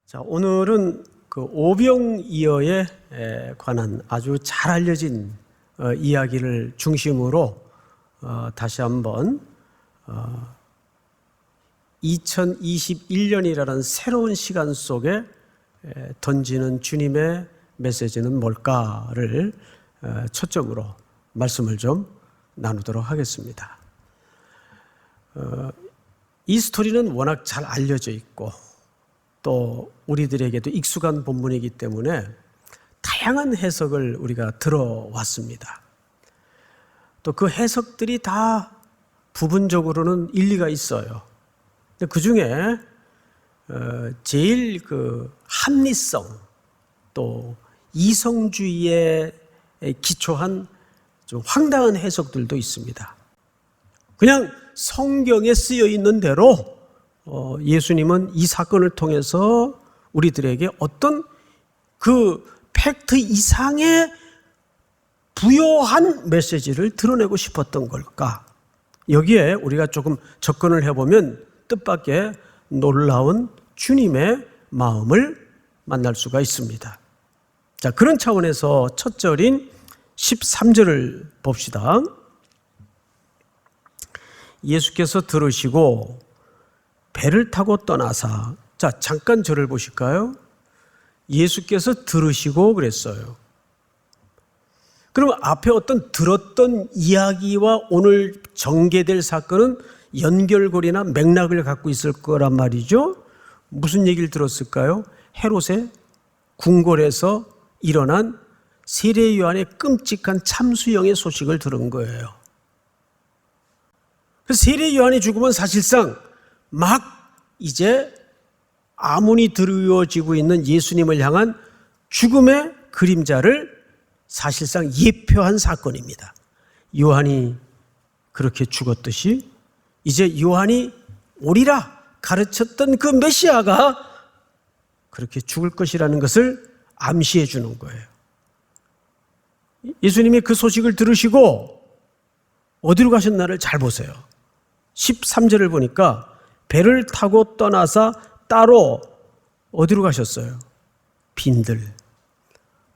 자, 오늘은 그 오병이어에 관한 아주 잘 알려진 이야기를 중심으로 다시 한번 2021년이라는 새로운 시간 속에 던지는 주님의 메시지는 뭘까를 초점으로 말씀을 좀 나누도록 하겠습니다. 이 스토리는 워낙 잘 알려져 있고 또 우리들에게도 익숙한 본문이기 때문에 다양한 해석을 우리가 들어왔습니다. 또 그 해석들이 다 부분적으로는 일리가 있어요. 근데 그 중에 제일 그 합리성 또 이성주의에 기초한 좀 황당한 해석들도 있습니다. 그냥 성경에 쓰여 있는 대로 예수님은 이 사건을 통해서 우리들에게 어떤 그 팩트 이상의 부요한 메시지를 드러내고 싶었던 걸까? 여기에 우리가 조금 접근을 해보면 뜻밖의 놀라운 주님의 마음을 만날 수가 있습니다. 자, 그런 차원에서 첫 절인 13절을 봅시다. 예수께서 들으시고 배를 타고 떠나사, 자, 잠깐 절을 보실까요? 예수께서 들으시고 그랬어요. 그럼 앞에 어떤 들었던 이야기와 오늘 전개될 사건은 연결고리나 맥락을 갖고 있을 거란 말이죠. 무슨 얘기를 들었을까요? 헤롯의 궁궐에서 일어난 세례 요한의 끔찍한 참수형의 소식을 들은 거예요. 세례 요한이 죽으면 사실상 막 이제 아문이 드리워지고 있는 예수님을 향한 죽음의 그림자를 사실상 예표한 사건입니다. 요한이 그렇게 죽었듯이 이제 요한이 오리라 가르쳤던 그 메시아가 그렇게 죽을 것이라는 것을 암시해 주는 거예요. 예수님이 그 소식을 들으시고 어디로 가셨나를 잘 보세요. 13절을 보니까 배를 타고 떠나서 따로 어디로 가셨어요? 빈들.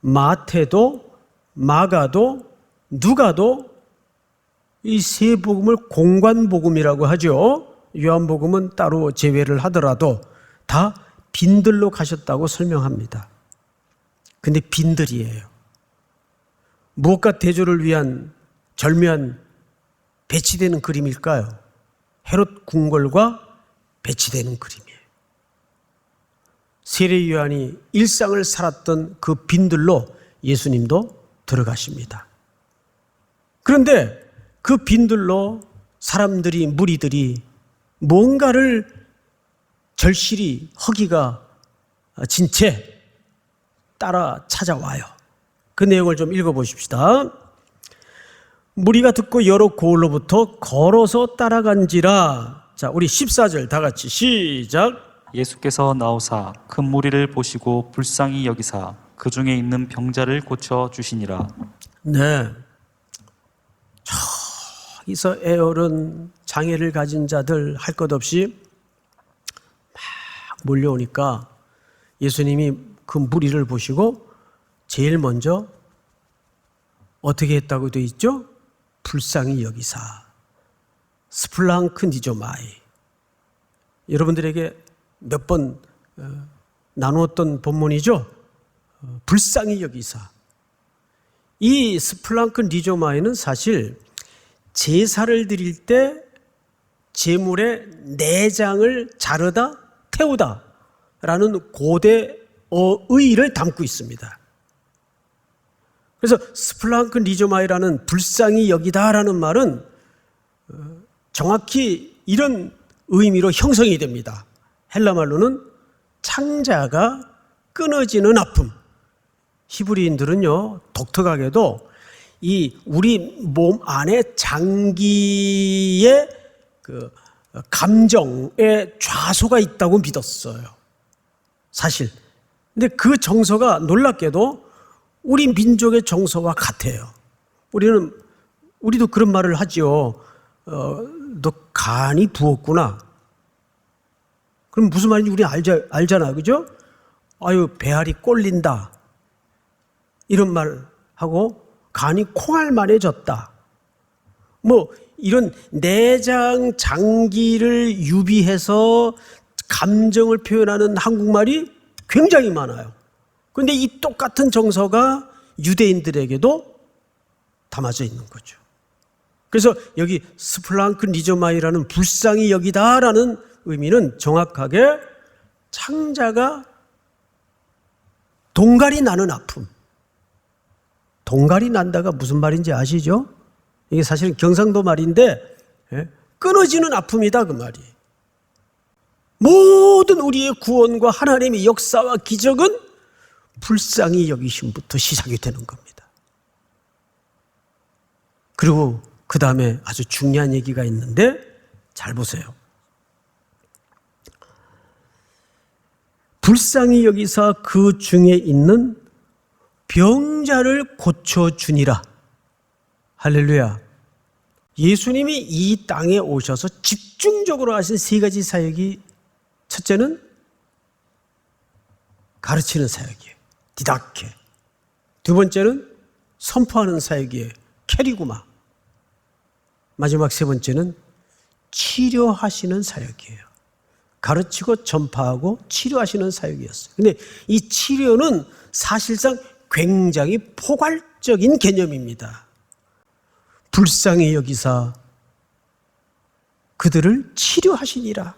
마태도 마가도 누가도 이 세 복음을 공관복음이라고 하죠. 요한복음은 따로 제외를 하더라도 다 빈들로 가셨다고 설명합니다. 근데 빈들이에요. 무엇과 대조를 위한 절묘한 배치되는 그림일까요? 헤롯 궁궐과 배치되는 그림이에요. 세례 요한이 일상을 살았던 그 빈들로 예수님도 들어가십니다. 그런데 그 빈들로 사람들이, 무리들이 뭔가를 절실히 허기가 진 채 따라 찾아와요. 그 내용을 좀 읽어보십시다. 무리가 듣고 여러 고을로부터 걸어서 따라간지라. 자, 우리 14절 다 같이 시작. 예수께서 나오사 큰 무리를 보시고 불쌍히 여기사 그 중에 있는 병자를 고쳐 주시니라. 네. 저기서 애어른 장애를 가진 자들 할 것 없이 막 몰려오니까 예수님이 그 무리를 보시고 제일 먼저 어떻게 했다고 되어 있죠? 불쌍히 여기사 스플랑크니조마이. 여러분들에게 몇 번 나누었던 본문이죠. 불쌍히 여기사. 이 스플랑크니조마이는 사실 제사를 드릴 때 제물의 내장을 자르다 태우다 라는 고대 어의를 담고 있습니다. 그래서 스플랑크니조마이라는 불쌍히 여기다라는 말은 정확히 이런 의미로 형성이 됩니다. 헬라 말로는 창자가 끊어지는 아픔. 히브리인들은요, 독특하게도 이 우리 몸 안에 장기의 그 감정의 좌소가 있다고 믿었어요. 사실. 근데 그 정서가 놀랍게도 우리 민족의 정서와 같아요. 우리도 그런 말을 하죠. 너 간이 부었구나. 그럼 무슨 말인지 우리 알잖아, 그죠? 아유 배알이 꼴린다 이런 말 하고 간이 콩알만해졌다. 뭐 이런 내장 장기를 유비해서 감정을 표현하는 한국말이 굉장히 많아요. 그런데 이 똑같은 정서가 유대인들에게도 담아져 있는 거죠. 그래서 여기 스플랑크니조마이라는 불쌍히 여기다라는 의미는 정확하게 창자가 동갈이 나는 아픔. 동갈이 난다가 무슨 말인지 아시죠? 이게 사실은 경상도 말인데 끊어지는 아픔이다 그 말이. 모든 우리의 구원과 하나님의 역사와 기적은 불쌍히 여기심부터 시작이 되는 겁니다. 그리고 그 다음에 아주 중요한 얘기가 있는데 잘 보세요. 불쌍히 여기사 그 중에 있는 병자를 고쳐주니라. 할렐루야. 예수님이 이 땅에 오셔서 집중적으로 하신 세 가지 사역이, 첫째는 가르치는 사역이에요. 디다케. 두 번째는 선포하는 사역이에요. 캐리구마. 마지막 세 번째는 치료하시는 사역이에요. 가르치고 전파하고 치료하시는 사역이었어요. 근데 이 치료는 사실상 굉장히 포괄적인 개념입니다. 불쌍히 여기사 그들을 치료하시니라.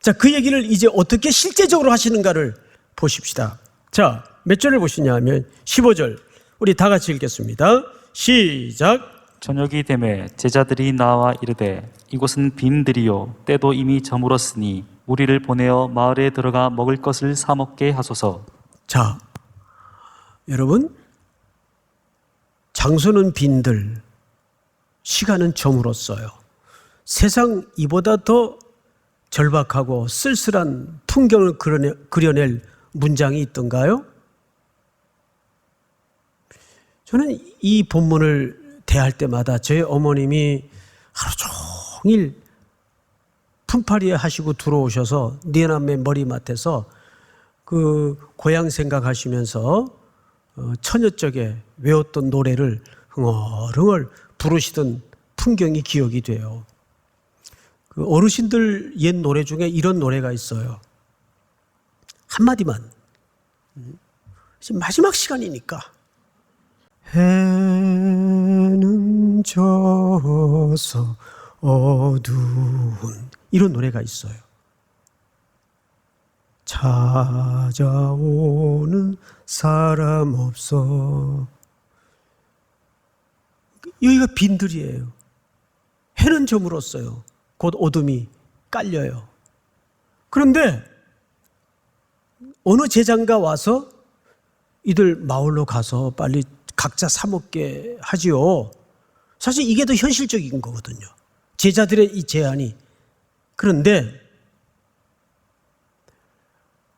자, 그 얘기를 이제 어떻게 실제적으로 하시는가를 보십시다. 자, 몇 절을 보시냐 하면 15절. 우리 다 같이 읽겠습니다. 시작. 저녁이 되매 제자들이 나와 이르되 이곳은 빈들이요 때도 이미 저물었으니 우리를 보내어 마을에 들어가 먹을 것을 사 먹게 하소서. 자, 여러분, 장소는 빈들, 시간은 저물었어요. 세상 이보다 더 절박하고 쓸쓸한 풍경을 그려낼 문장이 있던가요? 저는 이 본문을 대할 때마다 저희 어머님이 하루 종일 품팔이 하시고 들어오셔서 네 남매 머리맡에서 그 고향 생각하시면서 처녀적에 외웠던 노래를 흥얼흥얼 부르시던 풍경이 기억이 돼요. 그 어르신들 옛 노래 중에 이런 노래가 있어요. 한마디만. 지금 마지막 시간이니까. 해는 져서 어두운 이런 노래가 있어요. 찾아오는 사람 없어. 여기가 빈들이에요. 해는 저물었어요. 곧 어둠이 깔려요. 그런데 어느 제자가 와서 이들 마을로 가서 빨리 각자 사 먹게 하지요. 사실 이게 더 현실적인 거거든요. 제자들의 이 제안이. 그런데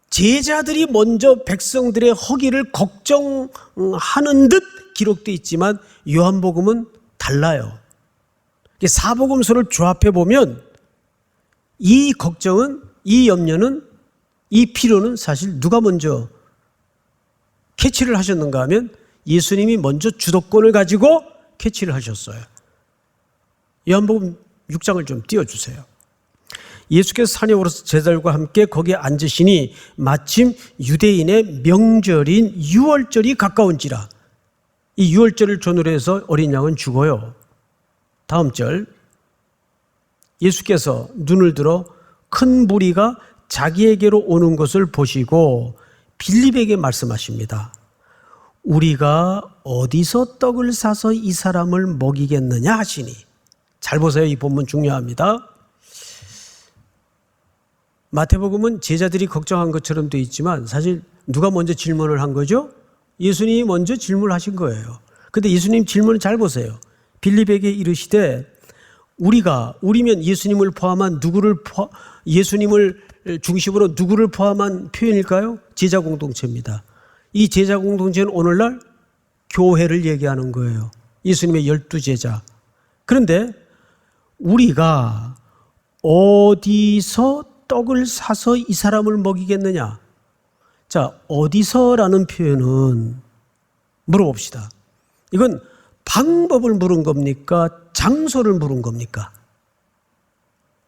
제자들이 먼저 백성들의 허기를 걱정하는 듯 기록되어 있지만 요한복음은 달라요. 사복음서를 조합해 보면 이 걱정은, 이 염려는, 이 필요는 사실 누가 먼저 캐치를 하셨는가 하면 예수님이 먼저 주도권을 가지고 캐치를 하셨어요. 요한복음 6장을 좀 띄워주세요. 예수께서 산에 오르서 제자들과 함께 거기에 앉으시니 마침 유대인의 명절인 유월절이 가까운지라. 이 유월절을 전후로 해서 어린 양은 죽어요. 다음 절. 예수께서 눈을 들어 큰 무리가 자기에게로 오는 것을 보시고 빌립에게 말씀하십니다. 우리가 어디서 떡을 사서 이 사람을 먹이겠느냐 하시니. 잘 보세요. 이 본문 중요합니다. 마태복음은 제자들이 걱정한 것처럼 되어 있지만 사실 누가 먼저 질문을 한 거죠? 예수님이 먼저 질문하신 거예요. 그런데 예수님 질문을 잘 보세요. 빌립에게 이르시되 우리면 예수님을 포함한 예수님을 중심으로 누구를 포함한 표현일까요? 제자 공동체입니다. 이 제자 공동체는 오늘날 교회를 얘기하는 거예요. 예수님의 12제자. 그런데 우리가 어디서 떡을 사서 이 사람을 먹이겠느냐? 자, 어디서라는 표현은 물어봅시다. 이건 방법을 물은 겁니까? 장소를 물은 겁니까?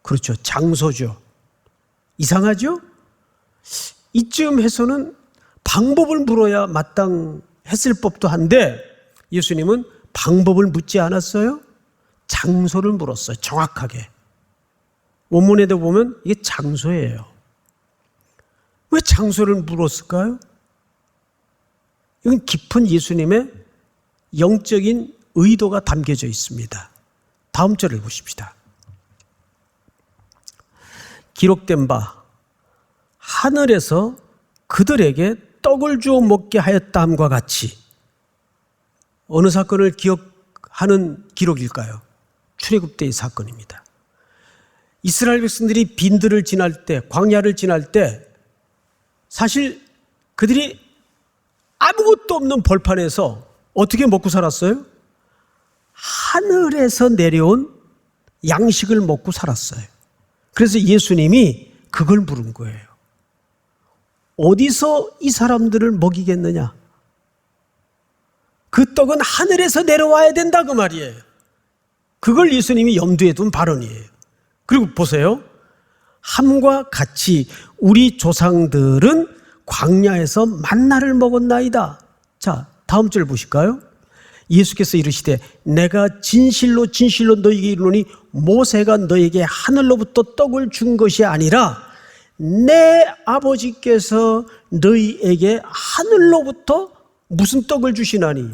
그렇죠. 장소죠. 이상하죠? 이쯤 해서는 방법을 물어야 마땅했을 법도 한데 예수님은 방법을 묻지 않았어요. 장소를 물었어요. 정확하게. 원문에도 보면 이게 장소예요. 왜 장소를 물었을까요? 이건 깊은 예수님의 영적인 의도가 담겨져 있습니다. 다음 절을 보십시다. 기록된 바 하늘에서 그들에게 떡을 주어 먹게 하였다함과 같이 어느 사건을 기억하는 기록일까요? 출애굽 때의 사건입니다. 이스라엘 백성들이 빈들을 지날 때, 광야를 지날 때 사실 그들이 아무것도 없는 벌판에서 어떻게 먹고 살았어요? 하늘에서 내려온 양식을 먹고 살았어요. 그래서 예수님이 그걸 물은 거예요. 어디서 이 사람들을 먹이겠느냐? 그 떡은 하늘에서 내려와야 된다 그 말이에요. 그걸 예수님이 염두에 둔 발언이에요. 그리고 보세요. 함과 같이 우리 조상들은 광야에서 만나를 먹었나이다. 자, 다음 절 보실까요? 예수께서 이르시되 내가 진실로 진실로 너희에게 이르노니 모세가 너희에게 하늘로부터 떡을 준 것이 아니라 내 아버지께서 너희에게 하늘로부터 무슨 떡을 주시나니?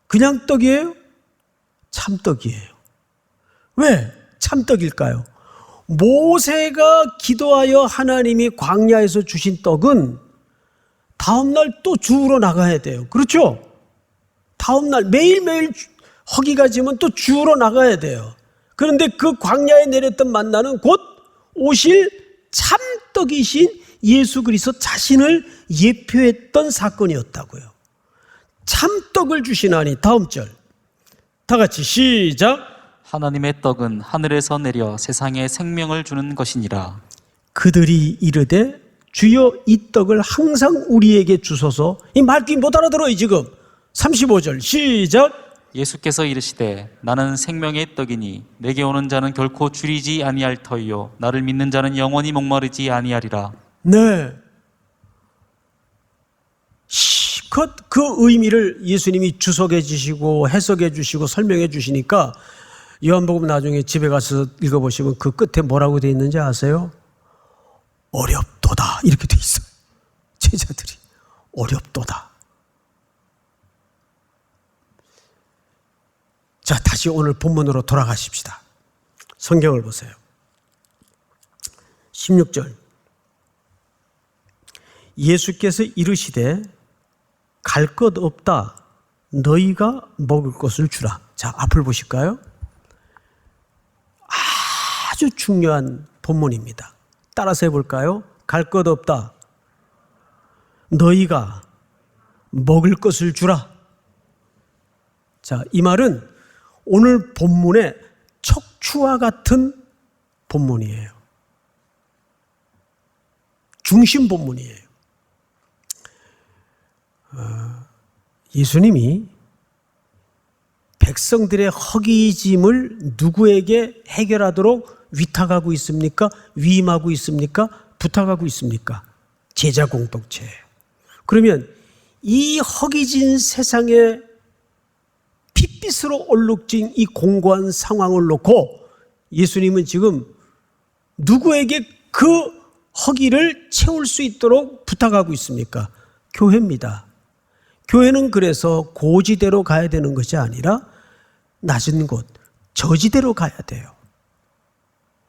그냥 떡이에요? 참떡이에요. 왜 참떡일까요? 모세가 기도하여 하나님이 광야에서 주신 떡은 다음날 또 주우러 나가야 돼요. 그렇죠? 다음날 매일매일 허기가 지면 또 주우러 나가야 돼요. 그런데 그 광야에 내렸던 만나는 곧 오실 참떡이신 예수 그리스도 자신을 예표했던 사건이었다고요. 참떡을 주시나니. 다음 절 다 같이 시작. 하나님의 떡은 하늘에서 내려 세상에 생명을 주는 것이니라. 그들이 이르되 주여 이 떡을 항상 우리에게 주소서. 이 말귀 못 알아들어요 지금. 35절 시작. 예수께서 이르시되 나는 생명의 떡이니 내게 오는 자는 결코 줄이지 아니할 터이요 나를 믿는 자는 영원히 목마르지 아니하리라. 네. 실컷 그 의미를 예수님이 주석해 주시고 해석해 주시고 설명해 주시니까 요한복음 나중에 집에 가서 읽어보시면 그 끝에 뭐라고 돼 있는지 아세요? 어렵도다 이렇게 돼 있어요. 제자들이 어렵도다. 자, 다시 오늘 본문으로 돌아가십시다. 성경을 보세요. 16절 예수께서 이르시되 갈 것 없다 너희가 먹을 것을 주라. 자, 앞을 보실까요? 아주 중요한 본문입니다. 따라서 해볼까요? 갈 것 없다 너희가 먹을 것을 주라. 자, 이 말은 오늘 본문의 척추와 같은 본문이에요. 중심 본문이에요. 예수님이 백성들의 허기짐을 누구에게 해결하도록 위탁하고 있습니까? 위임하고 있습니까? 부탁하고 있습니까? 제자 공동체예요. 그러면 이 허기진 세상에 핏빛으로 얼룩진 이 공고한 상황을 놓고 예수님은 지금 누구에게 그 허기를 채울 수 있도록 부탁하고 있습니까? 교회입니다. 교회는 그래서 고지대로 가야 되는 것이 아니라 낮은 곳, 저지대로 가야 돼요.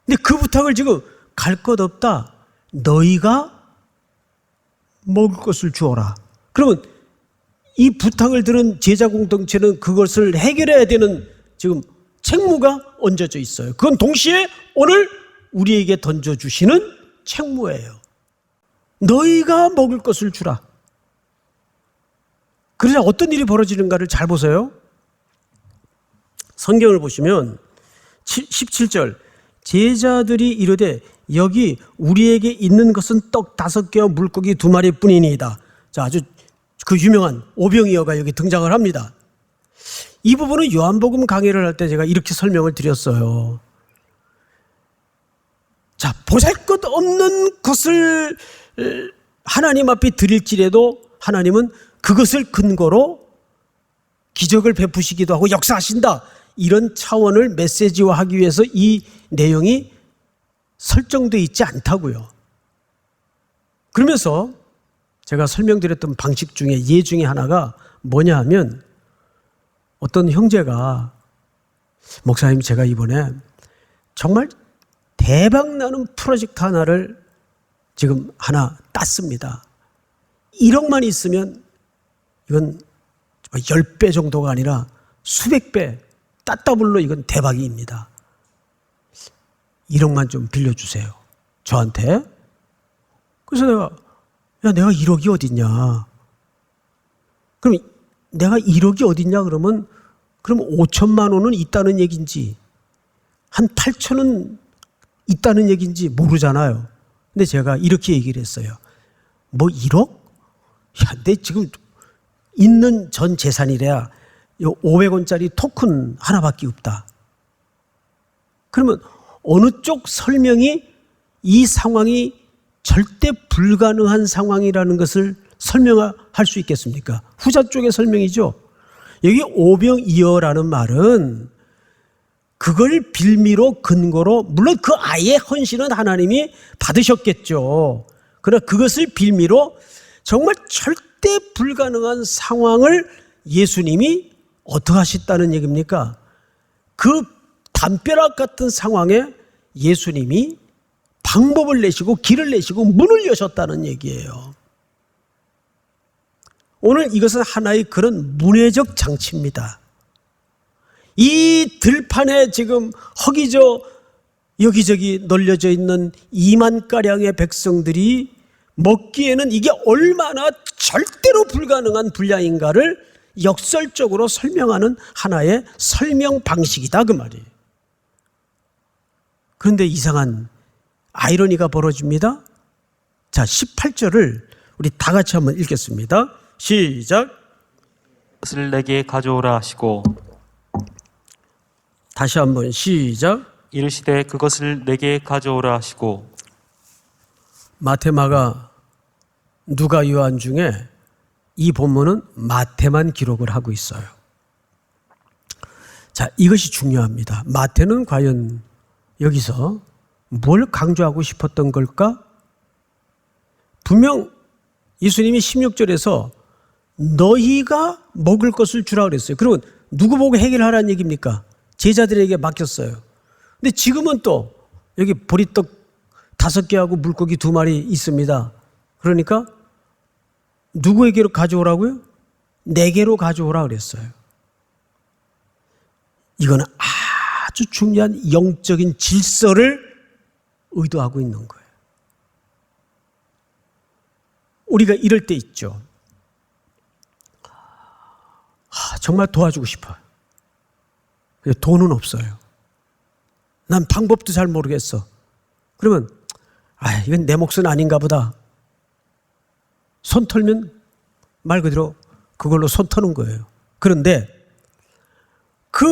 근데 그 부탁을 지금 갈 것 없다. 너희가 먹을 것을 주어라. 그러면 이 부탁을 들은 제자 공동체는 그것을 해결해야 되는 지금 책무가 얹어져 있어요. 그건 동시에 오늘 우리에게 던져주시는 책무예요. 너희가 먹을 것을 주라. 그러자 어떤 일이 벌어지는가를 잘 보세요. 성경을 보시면 17절 제자들이 이르되 여기 우리에게 있는 것은 떡 5개와 물고기 2마리 뿐이니이다. 자, 아주 그 유명한 오병이어가 여기 등장을 합니다. 이 부분은 요한복음 강의를 할 때 제가 이렇게 설명을 드렸어요. 자, 보잘것없는 것을 하나님 앞에 드릴지라도 하나님은 그것을 근거로 기적을 베푸시기도 하고 역사하신다. 이런 차원을 메시지화하기 위해서 이 내용이 설정되어 있지 않다고요. 그러면서 제가 설명드렸던 방식 중에 예 중에 하나가 뭐냐 하면 어떤 형제가 목사님 제가 이번에 정말 대박나는 프로젝트 하나를 지금 하나 땄습니다. 1억만 있으면 이건 10배 정도가 아니라 수백 배 따따블로 이건 대박입니다. 1억만 좀 빌려주세요. 저한테. 그래서 내가 1억이 어딨냐. 그럼 내가 1억이 어딨냐 그러면 그럼 5천만 원은 있다는 얘기인지 한 8천은 있다는 얘기인지 모르잖아요. 근데 제가 이렇게 얘기를 했어요. 뭐 1억? 야, 내 지금 있는 전 재산이래야 500원짜리 토큰 하나밖에 없다. 그러면 어느 쪽 설명이 이 상황이 절대 불가능한 상황이라는 것을 설명할 수 있겠습니까? 후자 쪽의 설명이죠. 여기 오병이어라는 말은 그걸 빌미로 근거로 물론 그 아이의 헌신은 하나님이 받으셨겠죠. 그러나 그것을 빌미로 정말 절대 불가능한 상황을 예수님이 어떻게 하셨다는 얘기입니까? 그 담벼락 같은 상황에 예수님이 방법을 내시고 길을 내시고 문을 여셨다는 얘기예요. 오늘 이것은 하나의 그런 문해적 장치입니다. 이 들판에 지금 허기져 여기저기 널려져 있는 2만가량의 백성들이 먹기에는 이게 얼마나 절대로 불가능한 분량인가를 역설적으로 설명하는 하나의 설명 방식이다 그 말이에요. 그런데 이상한 아이러니가 벌어집니다. 자, 18절을 우리 다 같이 한번 읽겠습니다. 시작. 그것을 내게 가져오라 하시고 다시 한번 시작. 이르시되 그것을 내게 가져오라 하시고. 마태, 마가, 누가, 요한 중에 이 본문은 마태만 기록을 하고 있어요. 자, 이것이 중요합니다. 마태는 과연 여기서 뭘 강조하고 싶었던 걸까? 분명 예수님이 16절에서 너희가 먹을 것을 주라 그랬어요. 그러면 누구 보고 해결하라는 얘기입니까? 제자들에게 맡겼어요. 근데 지금은 또 여기 보리떡 5개하고 물고기 2마리 있습니다. 그러니까 누구에게로 가져오라고요? 4개로 가져오라 그랬어요. 이거는 아주 중요한 영적인 질서를 의도하고 있는 거예요. 우리가 이럴 때 있죠. 정말 도와주고 싶어요. 돈은 없어요. 난 방법도 잘 모르겠어. 그러면 이건 내 몫은 아닌가 보다. 손 털면 말 그대로 그걸로 손 터는 거예요. 그런데 그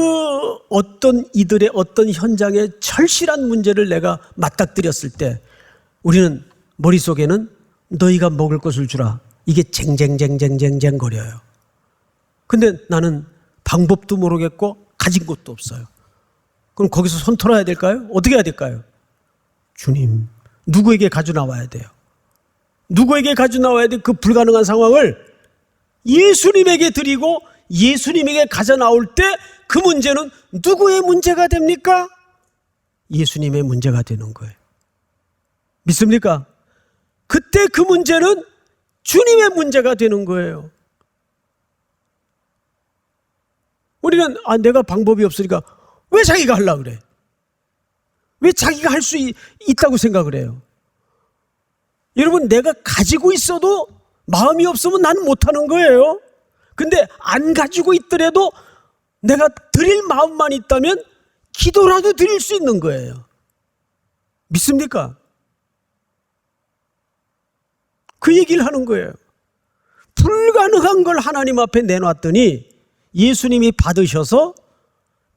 어떤 이들의 어떤 현장에 절실한 문제를 내가 맞닥뜨렸을 때 우리는 머릿속에는 너희가 먹을 것을 주라. 이게 쟁쟁쟁쟁쟁쟁 거려요. 근데 나는 방법도 모르겠고 가진 것도 없어요. 그럼 거기서 손 털어야 될까요? 어떻게 해야 될까요? 주님, 누구에게 가져 나와야 돼요? 누구에게 가져 나와야 돼? 그 불가능한 상황을 예수님에게 드리고 예수님에게 가져 나올 때 그 문제는 누구의 문제가 됩니까? 예수님의 문제가 되는 거예요. 믿습니까? 그때 그 문제는 주님의 문제가 되는 거예요. 우리는 내가 방법이 없으니까 왜 자기가 하려고 그래? 왜 자기가 할 수 있다고 생각을 해요? 여러분, 내가 가지고 있어도 마음이 없으면 나는 못하는 거예요. 근데 안 가지고 있더라도 내가 드릴 마음만 있다면 기도라도 드릴 수 있는 거예요. 믿습니까? 그 얘기를 하는 거예요. 불가능한 걸 하나님 앞에 내놨더니 예수님이 받으셔서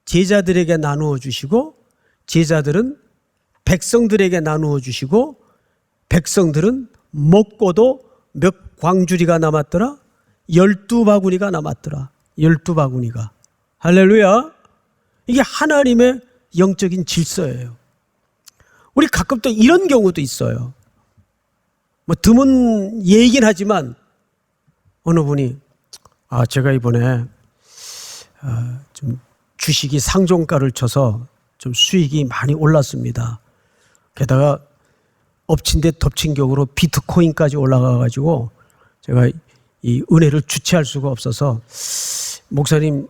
제자들에게 나누어 주시고, 제자들은 백성들에게 나누어 주시고, 백성들은 먹고도 몇 광주리가 남았더라? 12바구니가 남았더라. 12바구니가. 할렐루야. 이게 하나님의 영적인 질서예요. 우리 가끔 또 이런 경우도 있어요. 뭐 드문 예이긴 하지만 어느 분이 제가 이번에 좀 주식이 상종가를 쳐서 좀 수익이 많이 올랐습니다. 게다가 엎친 데 덮친 격으로 비트코인까지 올라가가지고 제가 이 은혜를 주체할 수가 없어서 목사님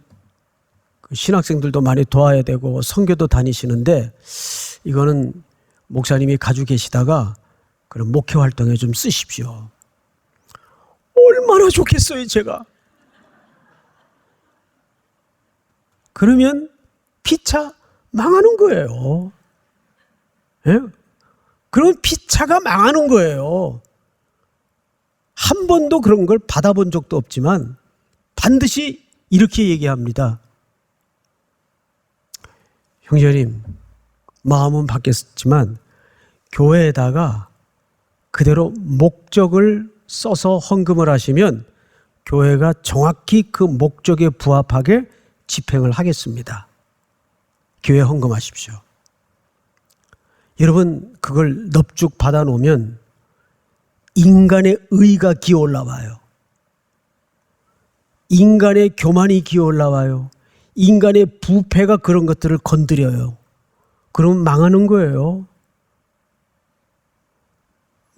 신학생들도 많이 도와야 되고 선교도 다니시는데 이거는 목사님이 가지고 계시다가 그런 목회 활동에 좀 쓰십시오. 얼마나 좋겠어요, 제가. 그러면 피차 망하는 거예요. 예? 그러면 피차가 망하는 거예요. 한 번도 그런 걸 받아본 적도 없지만 반드시 이렇게 얘기합니다. 형제님, 마음은 바뀌었지만 교회에다가 그대로 목적을 써서 헌금을 하시면 교회가 정확히 그 목적에 부합하게 집행을 하겠습니다. 교회 헌금하십시오. 여러분, 그걸 넙죽 받아놓으면 인간의 의가 기어 올라와요. 인간의 교만이 기어 올라와요. 인간의 부패가 그런 것들을 건드려요. 그러면 망하는 거예요.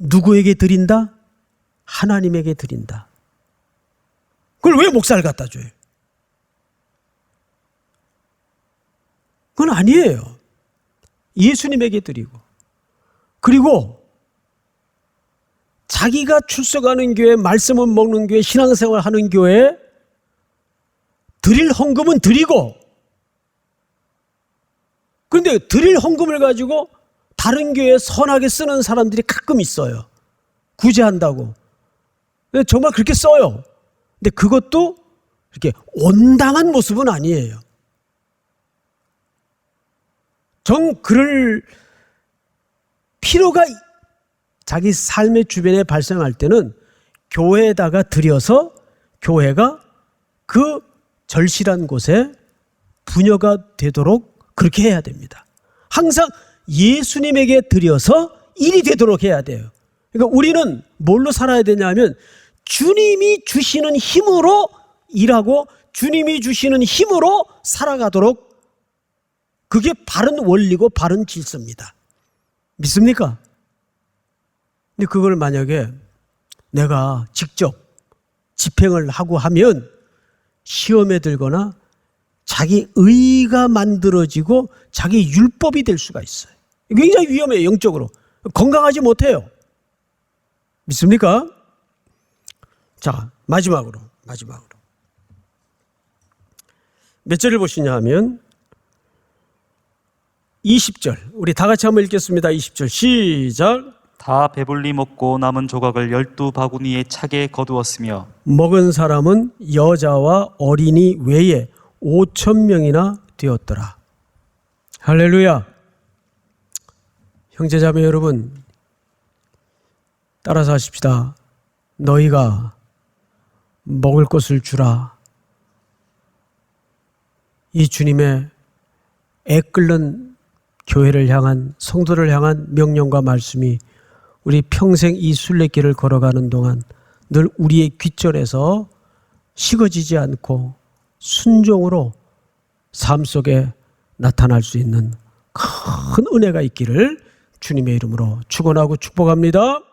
누구에게 드린다? 하나님에게 드린다. 그걸 왜 목사를 갖다 줘요? 그건 아니에요. 예수님에게 드리고, 그리고 자기가 출석하는 교회, 말씀을 먹는 교회, 신앙생활 하는 교회에 드릴 헌금은 드리고, 그런데 드릴 헌금을 가지고 다른 교회에 선하게 쓰는 사람들이 가끔 있어요. 구제한다고. 정말 그렇게 써요. 근데 그것도 이렇게 온당한 모습은 아니에요. 그럴 필요가 자기 삶의 주변에 발생할 때는 교회에다가 드려서 교회가 그 절실한 곳에 부녀가 되도록 그렇게 해야 됩니다. 항상 예수님에게 드려서 일이 되도록 해야 돼요. 그러니까 우리는 뭘로 살아야 되냐면 주님이 주시는 힘으로 일하고 주님이 주시는 힘으로 살아가도록, 그게 바른 원리고 바른 질서입니다. 믿습니까? 근데 그걸 만약에 내가 직접 집행을 하고 하면 시험에 들거나 자기 의가 만들어지고 자기 율법이 될 수가 있어요. 굉장히 위험해요. 영적으로 건강하지 못해요. 믿습니까? 자, 마지막으로 몇 절을 보시냐 하면 20절, 우리 다 같이 한번 읽겠습니다. 20절 시작. 다 배불리 먹고 남은 조각을 12바구니에 차게 거두었으며 먹은 사람은 여자와 어린이 외에 5,000명이나 되었더라. 할렐루야. 형제자매 여러분, 따라서 하십시다. 너희가 먹을 것을 주라. 이 주님의 애끓는 교회를 향한, 성도를 향한 명령과 말씀이 우리 평생 이 순례길을 걸어가는 동안 늘 우리의 귓전에서 식어지지 않고 순종으로 삶 속에 나타날 수 있는 큰 은혜가 있기를 주님의 이름으로 축원하고 축복합니다.